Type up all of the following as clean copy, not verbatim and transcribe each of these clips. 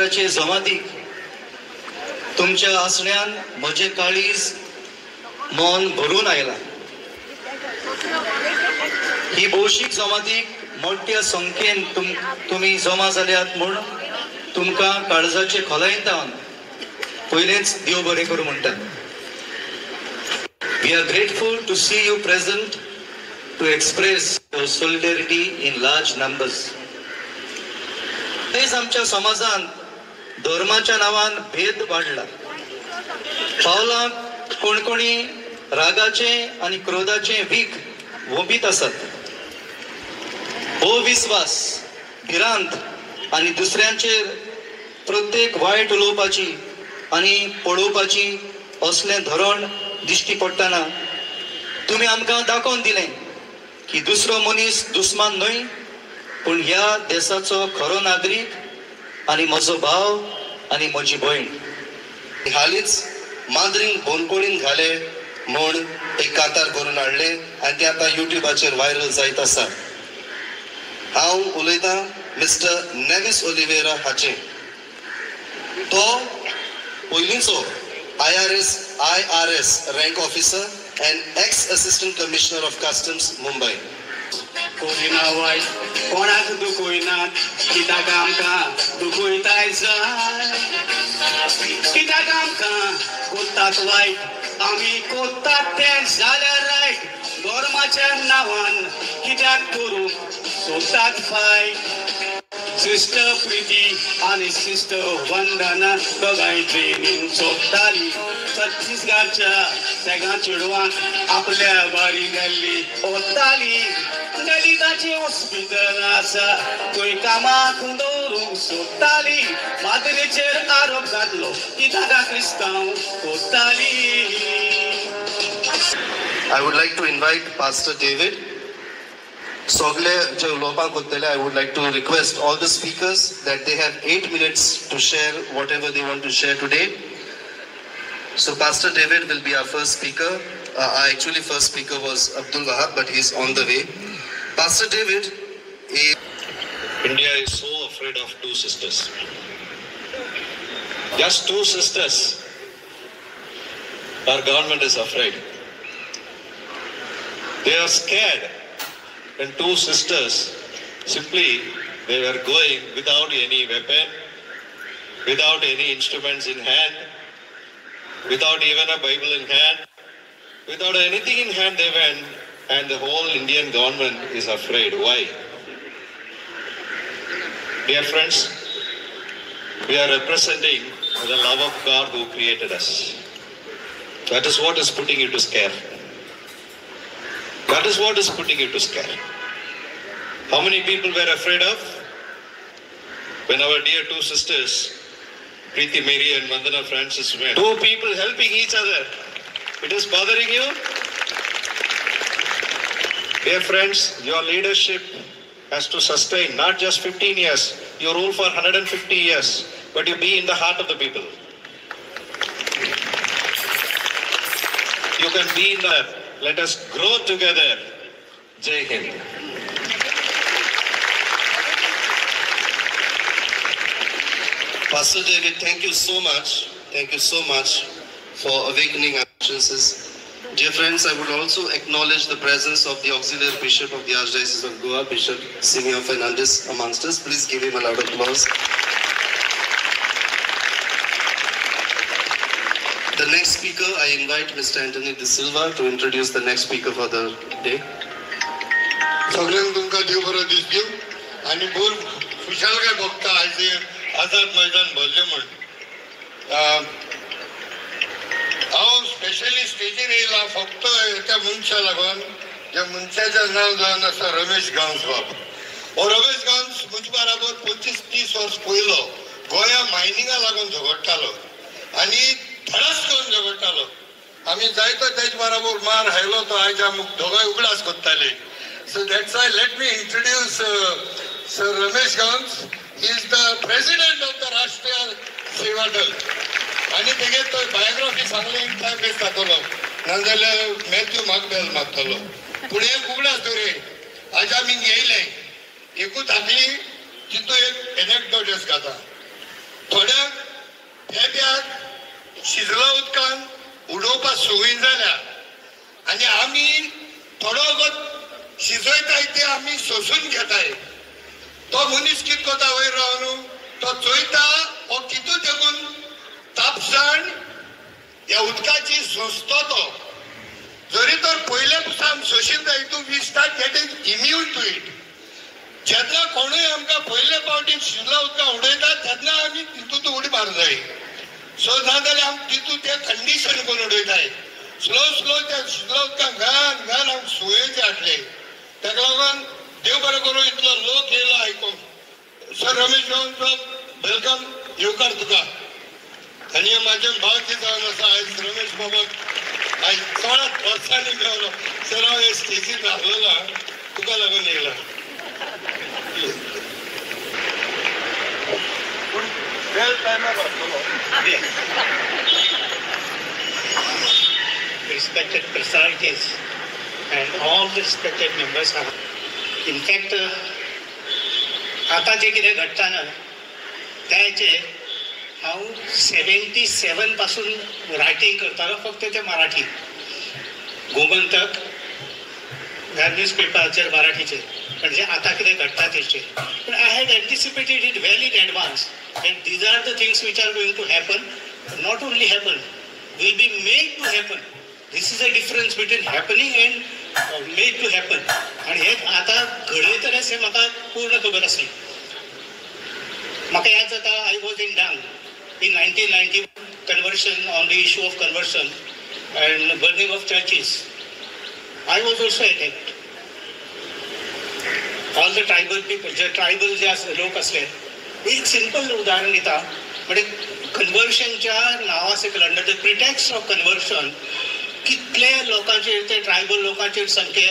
गोंयकाराचे जमातीक तुमच्या हसण्यान म्हजें काळीज मन भरून आयलां. ही भौशीक जमातीक मोठ्या संख्येन तुमी जमा जाल्यात म्हूण तुमकां काळजाचे खोलायेंतल्यान पयलेंच देव बरें करूं म्हणटात. We are grateful to see you present to express your solidarity in large numbers. तेच आमच्या समाजांत धर्माच्या नांवान भेद वाडला. पावलांक कोणकोणी रागाचे आनी क्रोधाचे वीख वोबीत आसात. अविस्वास, भिरांत आनी दुसऱ्यांचेर प्रत्येक वायट उलोवपाची आनी पळोवपाची असलें धोरण दिश्टी पडटना तुमी आमकां दाखोवन दिलें की दुसरो मनीस दुस्मान न्हय पूण ह्या देशाचो खरो नागरीक आनी म्हजो भाव आनी म्हजी भयण. हालींच मांद्रींक बोनकोडीन घाले म्हूण एक कांतार करून हाडले आनी ते आतां युट्यूबाचेर व्हायरल जायत आसा. हांव उलयतां मिस्टर नेविस ओलिवेरा हाचें. तो पयलींचो IRS rank officer and ex assistant commissioner of customs Mumbai. कोयना वायट कोणाक दुखोयनात कित्याक आमकां दुखोयताय जाय. कित्याक आमकां कोत्तात वायट आमी कोत्तात तें जाल्यार रायट. धर्माच्या नांवान कित्याक करूंक सोदतात फायट. सिस्टर प्रिती आनी सिस्टर वंदना दोगांय ट्रेनीन सोदताली. छत्तीसगडच्या तेगा चेडवांक आपल्या बारी गेल्ली ओत्ताली. दलिताची हॉस्पिटल आसा थंय कामाक दवरूंक सोदताली. मादरेचेर आरोप घातलो की ताका क्रिस्तांव कोत्ताली. I would like to invite Pastor David. Sogle je ulopan kottele, I would like to request all the speakers that they have 8 minutes to share whatever they want to share today. So Pastor David will be our first speaker. Our actually first speaker was Abdul Wahab, but he's on the way. Pastor David, India is so afraid of two sisters. Just two sisters. Our government is afraid. They are scared when two sisters simply they were going without any weapon, without any instruments in hand, without even a Bible in hand, without anything in hand they went, and the whole Indian government is afraid. Why? Dear friends, we are representing the love of God who created us. That is what is putting you to scare. That is what is putting you to scare. How many people were afraid of? When our dear two sisters, Preeti Mary and Vandana Francis went. Two people helping each other. It is bothering you? Dear friends, your leadership has to sustain not just 15 years. You rule for 150 years, but you be in the heart of the people. You can be in the, let us grow together. Jai Hind. Pastor David, thank you so much. Thank you so much for awakening our consciences. Dear friends, I would also acknowledge the presence of the Auxiliary Bishop of the Archdiocese of Goa, Bishop Simeon Fernandez amongst us. Please give him a loud applause. The next speaker, I invite Mr. Anthony De Silva to introduce the next speaker for the day. सगळ्यांक तुमकां देव बरो दीस दिवं आनी भर खुशालकाय भोगता आयज आझाद मैदान भरलें म्हण. हांव स्पेशली स्टेजीर येयला फक्त त्या मनशा लागून ज्या मनशाचें नांव जावन आसा रमेश गांवस बाब. हो रमेश गांवस म्हजे बराबर 25-30 वर्स पयलो गोंया मायनिंगा लागून झगडटालो आनी धडस करून झगडटालो. आमी जायतो तेजे बराबर मार हायलो तो आयज आमकां दोगांय उगडास कोत्ताले. So that's why let me introduce Sir Ramesh Gans. He is the president of the Rashtriya Seva Dal. आणि तेगे तो बायोग्राफी सांगले एक टाइम बेस जातलो नाजाल्यार मॅथ्यू मार्कबेल मागतलो. पूण एक उगडास दरे आज आमी येयले एकूच आपली तितू एक एनेक्डोट घाता. शिजला उदकान उडोवपाक सोयीन जाल्या आनी आमी थोडो वगत शिजयताय ते आमी सोसून घेताय. तो मनीस कितें कोता वयर रावन तो चोयता हो कितू तेगून तापसाण ह्या उदकाची सोंसतो तो. जरी तर पयले पुसान सोशिता हितू we start getting immune to it. जेन्ना कोणूय आमकां पयले फावटी शिजला उदकां उडयता तेन्ना आमी तितूंत उडी मारूंक जाय. सो नाजाल्यार आमी तितूंत ते कंडिशन करून उडयताय. स्लो स्लो त्या शिजला उदकां घान घान आमकां सुयेचे हाडले. ताका लागून देव बरें करूं इतलो लोक येयलो आयकूंक. सर रमेश गांवचो वेलकम येवकार तुका. आनी म्हाजे भावकी जावन आसा आयज रमेश बाबाक आयज 16 वर्सांनी मेवलो. सर हांव हे स्टेजीर रावलेलो तुका लागून येयला. Respected personalities and all the respected members are. In fact, आता जे कितें घडटा ना त्याचेर हांव 77 पासून रायटिंग करतालो फक्त ते मराठी. गोमंतक ह्या न्यूजपेपराचेर मराठीचेर म्हणजे आता कितें घडटा तेचेर. पण I had anticipated it well in advance and these are the things which are going to happen. Not only happen, will be made to happen. This is a difference between happening and made to happen. आणि हे आता घडयतलेच हे म्हाका पूर्ण खबर आसली. म्हाका याद जाता I was in Dang in 1990 conversion on the issue of conversion and burning of churches. I was also attacked. All the tribal people जे ट्रायबल जे लोक असले. एक सिंपल उदाहरण दिता म्हणजे कन्वर्शनच्या नांवा सकयल under the pretext of conversion कितले लोकांचेर ते ट्रायबल लोकांचेर सामके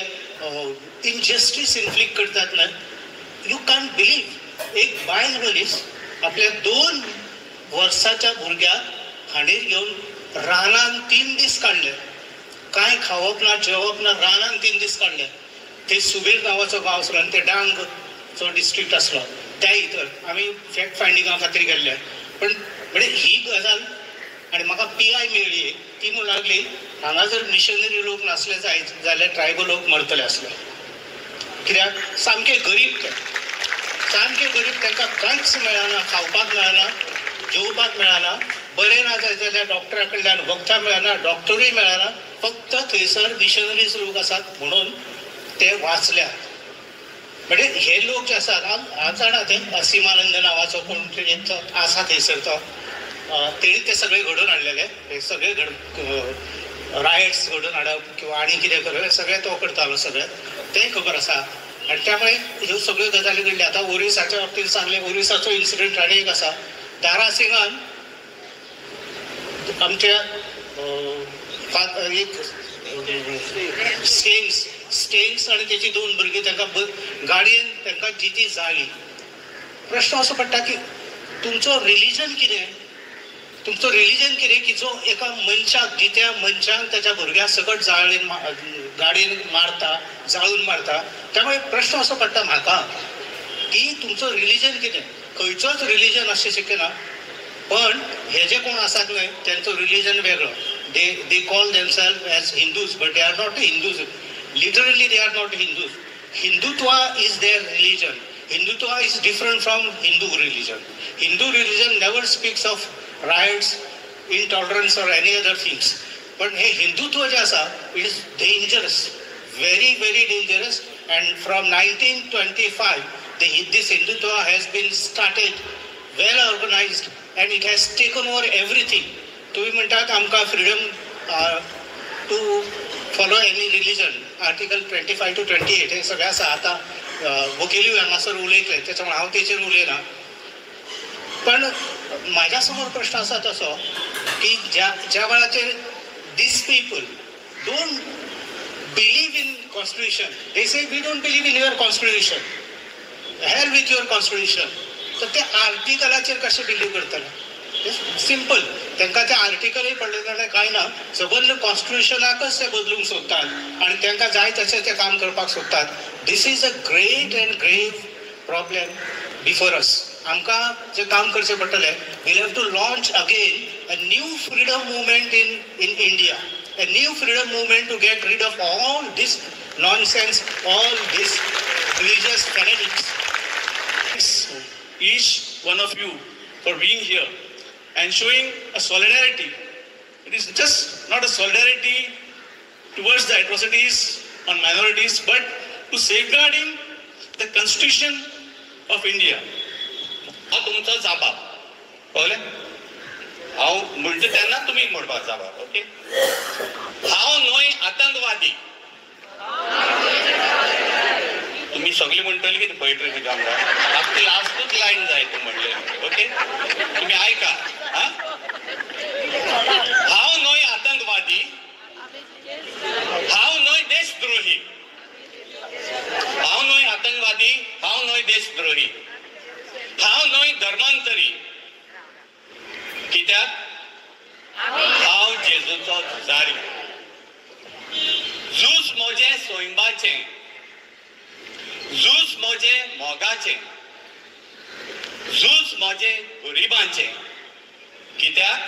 इनजस्टीस इन्फ्लिक्ट करतात ना. You can't believe. एक बायल मनीस आपल्या 2 वर्साच्या भुरग्याक हांडीर घेवन रानान 3 दीस काडले. काय खावप ना जेवप ना रानान 3 दीस काडले. ते सुबेर नांवाचो गांव आसलो आनी ते डांगचो डिस्ट्रिक्ट आसलो. त्या भितर आमी फॅक्ट फायंडिंगा खातीर गेल्ले. पण म्हणजे ही गजाल आनी म्हाका PI मेळ्ळी. ती म्हणून लागली हांगा जर मिशनरी लोक नासले जायत जाल्यार ट्रायबल लोक मरतले आसले. कित्याक सामके गरीब ते सामके गरीब. तांकां कांयच मेळना. खावपाक मेळना, जेवपाक मेळना. बरें ना जाल्यार डॉक्टरा कडल्यान वखदां मेळना, डॉक्टरूय मेळना. फक्त थंयसर मिशनरीज लोक आसात म्हणून ते वाचल्यात. म्हणजे हे लोक जे आसात हांव जाणा ते असिमानंद नांवाचो कोण आसा थंयसरचो तेणी ते सगळे घडोवन हाडलेले. हे सगळे रायट्स घडोवन हाडप किंवा आनी कितें करप सगळें तो करतालो. सगळें तें खबर आसा. आनी त्यामुळे ह्यो सगळ्यो गजाली घडल्या. आतां ओरिसाच्या बाबतींत सांगलें. ओरिसाचो इन्सिडंट आनी एक आसा. दारासिंगान आमच्या एक स्टेन्स आनी तेची 2 भुरगीं तांकां गाडयेन तांकां जिती जाली. प्रश्न असो पडटा की तुमचो रिलीजन कितें. तुमचो रिलीजन कितें की जो एका मनशाक जित्या मनशाक त्याच्या भुरग्याक सकट जाळेन गाडयेन मारता जाळून मारता. त्यामुळे प्रश्न असो पडटा म्हाका की तुमचो रिलीजन कितें. खंयचोच रिलीजन अशें शिकना. पण हे जे कोण आसात न्हय त्यांचो रिलीजन वेगळो. they call themselves as Hindus, but they are not Hindus. Literally they are not Hindus. Hindutva is their religion. Hindutva is different from Hindu religion. Hindu religion never speaks of riots, intolerance or any other things. But hey, Hindutva जे आसा is dangerous, very very dangerous. And from 1925 this Hindutva has been started, well organized, and it has taken over everything. तुम्ही म्हणतात आमकां freedom to follow any religion article 25 to 28 हे सगळें आसा. आतां वकिली हांगासर उलयतले त्याच्यामुळे हांव तेचेर उलयना. पण म्हाज्या समोर प्रश्न आसा तसो की ज्या वेळाचेर these people don't believe in constitution. They say we don't believe in your constitution. Here with your constitution. तर ते आर्टिकलाचेर कशें बिलीव करतले. सिंपल. तांकां ते आर्टिकलय पडले जाल्यार कांय ना. सबंद कॉन्स्टिट्यूशनाकच ते बदलूंक सोदतात आनी तांकां जाय तशें ते काम करपाक सोदतात. This is a great and grave problem before us. आमकां जे काम करचें पडटलें. We'll have to launch again a new freedom movement in India, a new freedom movement to get rid of all this nonsense, all this religious fanatics. Thanks each one of you for being here and showing a solidarity. It is just not a solidarity towards the atrocities on minorities, but to safeguarding the Constitution of India. हा तुमचा जाबा कळ्ळें. हांव म्हणटा तेन्ना तुमी म्हणपाक जाबा. ओके. हांव न्हय आतंकवादी. तुम्ही सगळी म्हणटली की पोएट्रीचे काम आपली लास्टच लाईन जाय तू म्हणले. ओके. तुम्ही ऐका. हांव न्हय आतंकवादी, हांव न्हय देशद्रोही. हांव न्हय आतंकवादी, हांव न्हय देशद्रोही, हांव न्हय धर्मांतरी. कित्याक हांव जेजूचो झुजारी. झूज म्हजें सोयंबाचें, झूज म्हजें मोगाचें, झूज म्हजें गरिबांचें. कित्याक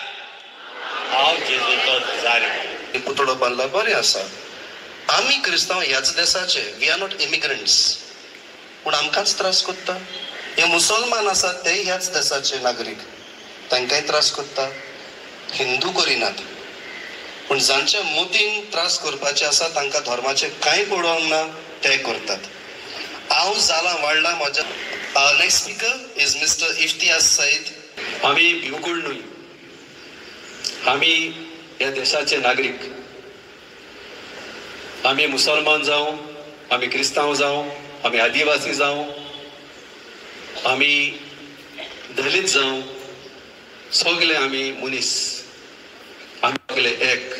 हांव जेजूचो झुजारी. पुतळो बांदला बरें आसा. आमी क्रिस्तांव ह्याच देशाचे, वी आर नॉट इमिग्रंट्स, पूण आमकांच त्रास कोत्ता. हे मुसलमान आसात ते ह्याच देशाचे नागरीक, तांकांय त्रास कोत्ता. हिंदू करिनात, पूण जांच्या मोतीन त्रास करपाचे आसा तांकां धर्माचे कांय पडोवंक ना, ते करतात. हांव जालां वाडलां म्हज्या. Next speaker is mister Iftiyaz Saeed. आमी भिवकूळ न्हय, आमी ह्या देशाचे नागरीक. आमी मुसलमान जावं, आमी क्रिस्तांव जावं, आमी आदिवासी जावं, आमी दलित जावं, सगळे आमी मनीस. आमी सगळे एक,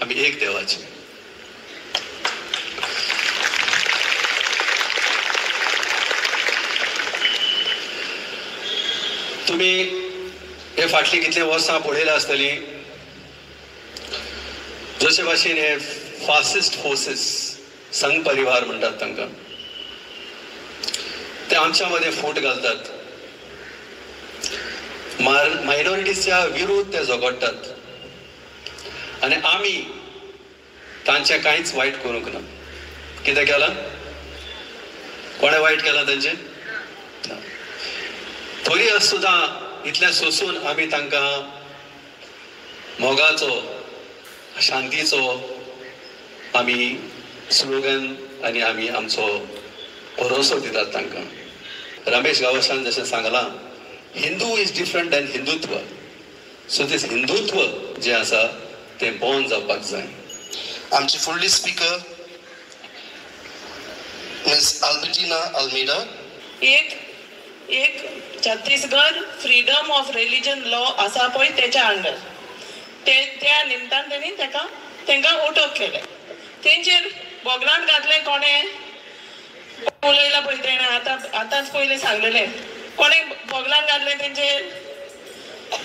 आमी एक देवाचे. तुमी हे फाटली कितले वर्सां पळयल्या आसतली, जशे भाशेन हे फासिस्ट फोर्सेस, संघ परिवार म्हणटात तांकां, ते आमच्या मध्ये फूट घालतात. मायनॉरिटीजच्या विरुद्ध ते झगडटात आनी आमी तांचे कांयच वायट करूंक ना. कितें केलां? कोणें वायट केलां तांचें? तरी सुद्दां इतलें सोंसून आमी तांकां मोगाचो, शांतीचो आमी स्लोगन आनी आमी आमचो भरोसो दितात तांकां. रमेश गावसान जशें सांगलां, Hindu is different than Hindutva. So this Hindutva जें आसा तें बोर्न जावपाक जाय. आमची फुडली स्पीकर मिस अल्बर्टिना अल्मेडा. एक Chhattisgarh freedom of religion law आसा पळय तेच्या अंडर, त्या निमतान तेणी तांकां अटक केले. तेंचेर बोगलांत घातलें. कोणें उलयला पळय तेणें आतांच पयलीं सांगलेलें. कोणें बोगलांत घातलें तेंचेर?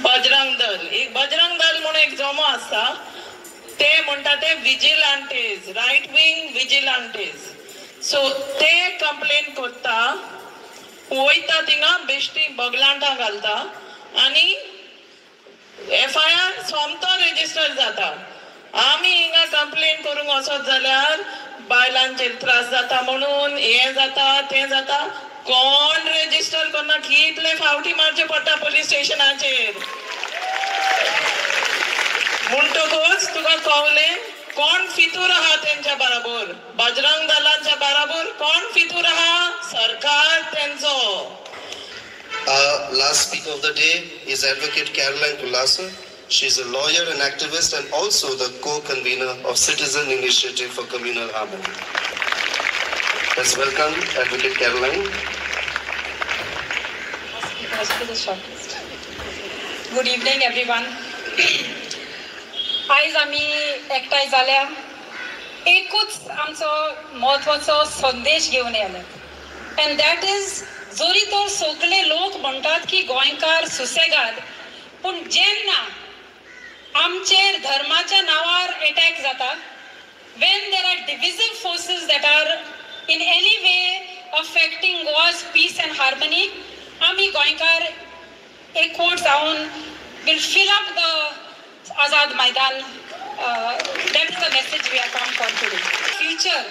बजरंग दल. एक बजरंग दल म्हणून एक जमो आसता, ते म्हणटा ते विजिलांटेज, रायट विंग विजिलांटेज. सो ते कंप्लेन करता, वयता थिंगा बेश्टी बोगलांटा घालता आनी FIR सोमतो रेजिस्टर जाता. आमी हिंगा कंप्लेन करूंक वचत जाल्यार बायलांचेर त्रास जाता म्हणून, हे जाता तें जाता. कोण रेजिस्टर करना? कितले फावटी मारचे पडटा पुलीस स्टेशनाचेर. म्हणटकूच तुका कळलें कोण फितूर आहा तेंच्या बराबर, बजरंग दलांच्या बराबर कोण फितूर आहा? सरकार तेंचो. Last speaker of the day is Advocate Caroline Kulasa. She is a lawyer and activist and also the co-convener of Citizen Initiative for Communal Harmony. Let's welcome Advocate Caroline. Good evening, everyone. आज आम्ही एकठांय जाल्या एकूच आमचो महत्वाचो संदेश घेऊन येयले. एंड दॅट इज, जोरी तर सगळे लोक म्हणटात की गोंयकार सुसेगाद, पूण जेन्ना आमचेर धर्माच्या नांवार अटॅक जातात, when there are divisive forces that are in any way affecting Goa's peace and harmony, आमी गोंयकार एकवट जावन will fill up the Azad Maidan. That is the message we have come for today. Future.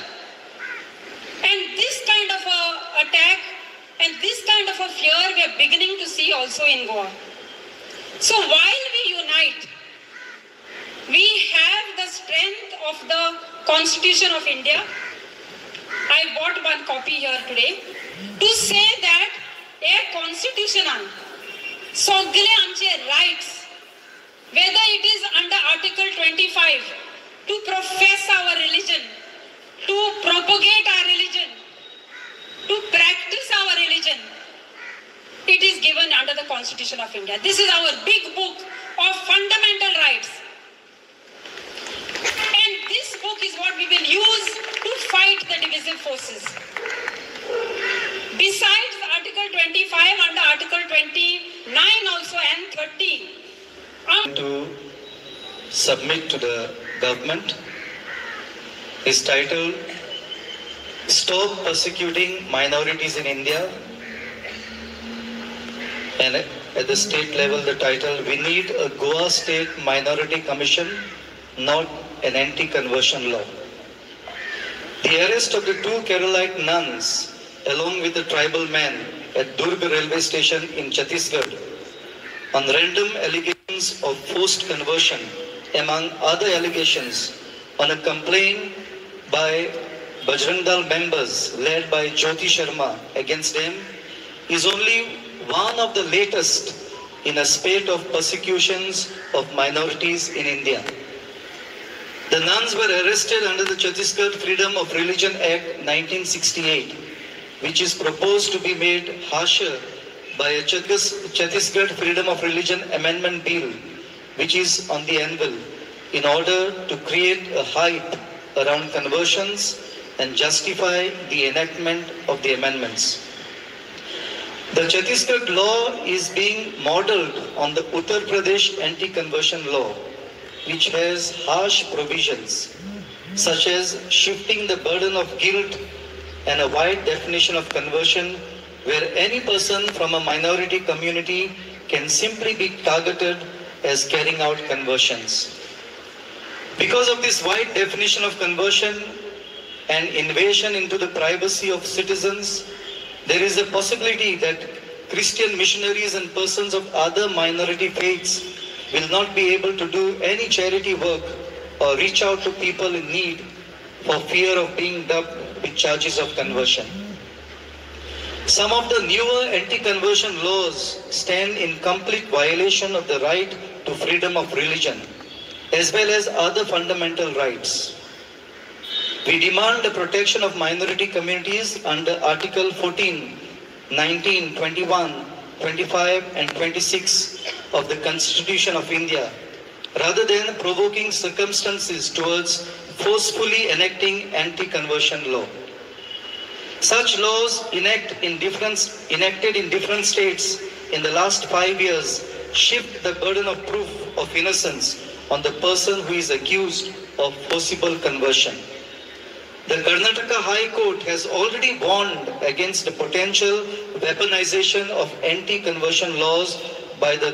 And this kind of a attack and this kind of a fear we are beginning to see also in Goa. So while we unite, we have the strength of the Constitution of India. I bought one copy here today to say that a constitution सगळे आमचे rights, whether it is under Article 25 to profess our religion, to propagate our religion, to practice our religion, it is given under the Constitution of India. This is our big book of fundamental rights. And this book is what we will use to fight the divisive forces. Besides Article 25, under Article 29 also and 30. To submit to the government is titled Stop Persecuting Minorities in India, and at the state level the title We Need a Goa State Minority Commission, not an anti-conversion law. The arrest of the two Keralite nuns along with the tribal man at Durg railway station in Chhattisgarh on random allegations of forced conversion, among other allegations, on a complaint by Bajrang Dal members led by Jyoti Sharma against them, is only one of the latest in a spate of persecutions of minorities in India. The nuns were arrested under the Chhattisgarh Freedom of Religion Act 1968, which is proposed to be made harsher by a Chhattisgarh Freedom of Religion Amendment Bill, which is on the anvil, in order to create a hype around conversions and justify the enactment of the amendments. The Chhattisgarh law is being modelled on the Uttar Pradesh anti-conversion law, which has harsh provisions, such as shifting the burden of guilt and a wide definition of conversion, where any person from a minority community can simply be targeted as carrying out conversions. Because of this wide definition of conversion and invasion into the privacy of citizens, there is a possibility that Christian missionaries and persons of other minority faiths will not be able to do any charity work or reach out to people in need for fear of being dubbed with charges of conversion. Some of the newer anti-conversion laws stand in complete violation of the right to freedom of religion, as well as other fundamental rights. We demand the protection of minority communities under Article 14, 19, 21, 25 and 26 of the Constitution of India, rather than provoking circumstances towards forcefully enacting anti-conversion law. Such laws enacted in different states in the last 5 years shift the burden of proof of innocence on the person who is accused of forcible conversion. The Karnataka High Court has already warned against the potential weaponization of anti-conversion laws by the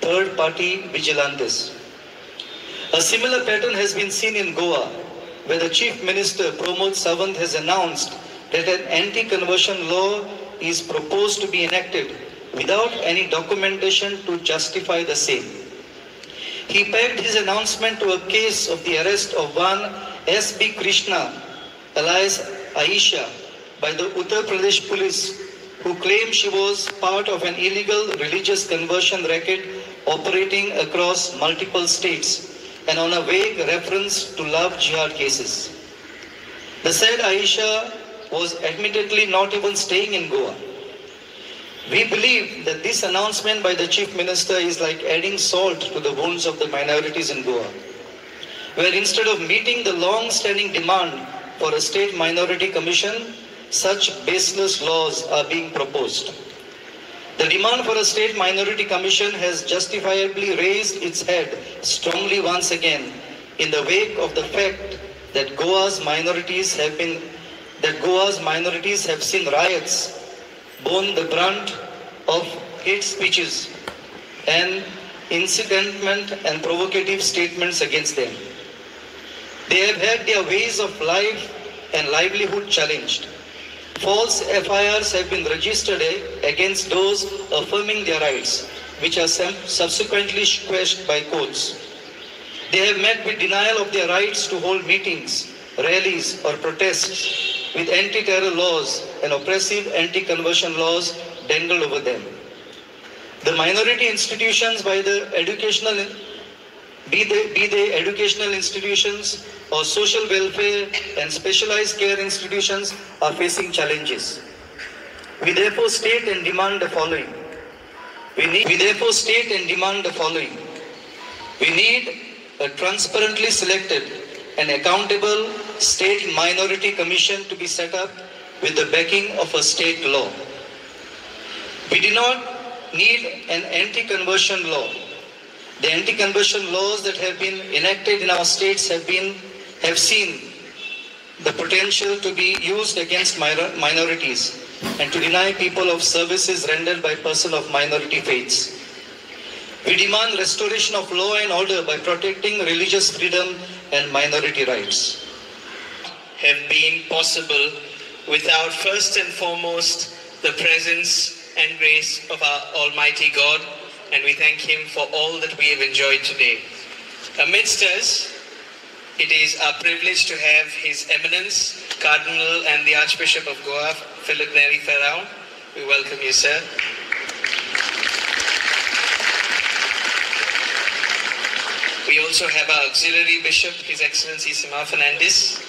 third-party vigilantes. A similar pattern has been seen in Goa, where the Chief Minister Pramod Sawant has announced that an anti-conversion law is proposed to be enacted without any documentation to justify the same. He pegged his announcement to a case of the arrest of one S.B. Krishna, alias Aisha, by the Uttar Pradesh police, who claimed she was part of an illegal religious conversion racket operating across multiple states and on a vague reference to love jihad cases. The said Aisha was admittedly not even staying in Goa. We believe that this announcement by the Chief Minister is like adding salt to the wounds of the minorities in Goa, where instead of meeting the long-standing demand for a state minority commission, such baseless laws are being proposed. The demand for a state minority commission has justifiably raised its head strongly once again in the wake of the fact that Goa's minorities have seen riots, borne the brunt of hate speeches and incitement and provocative statements against them. They have had their ways of life and livelihood challenged. False FIRs have been registered against those affirming their rights, which are subsequently quashed by courts. They have met with denial of their rights to hold meetings, rallies, or protests, with anti-terror laws and oppressive anti-conversion laws dangled over them. The minority institutions be they educational institutions or social welfare and specialized care institutions are facing challenges. We therefore state and demand the following. We need a transparently selected and accountable state minority commission to be set up with the backing of a state law. We do not need an anti-conversion law. The anti-conversion laws that have been enacted in our states have seen the potential to be used against minorities and to deny people of services rendered by persons of minority faiths. We demand restoration of law and order by protecting religious freedom and minority rights. Have been possible without first and foremost the presence and grace of our Almighty God, and we thank Him for all that we have enjoyed today. Amidst us, it is our privilege to have His Eminence, Cardinal and the Archbishop of Goa, Philip Neri Ferrao. We welcome you, sir. We also have our Auxiliary Bishop, His Excellency Sima Fernandez.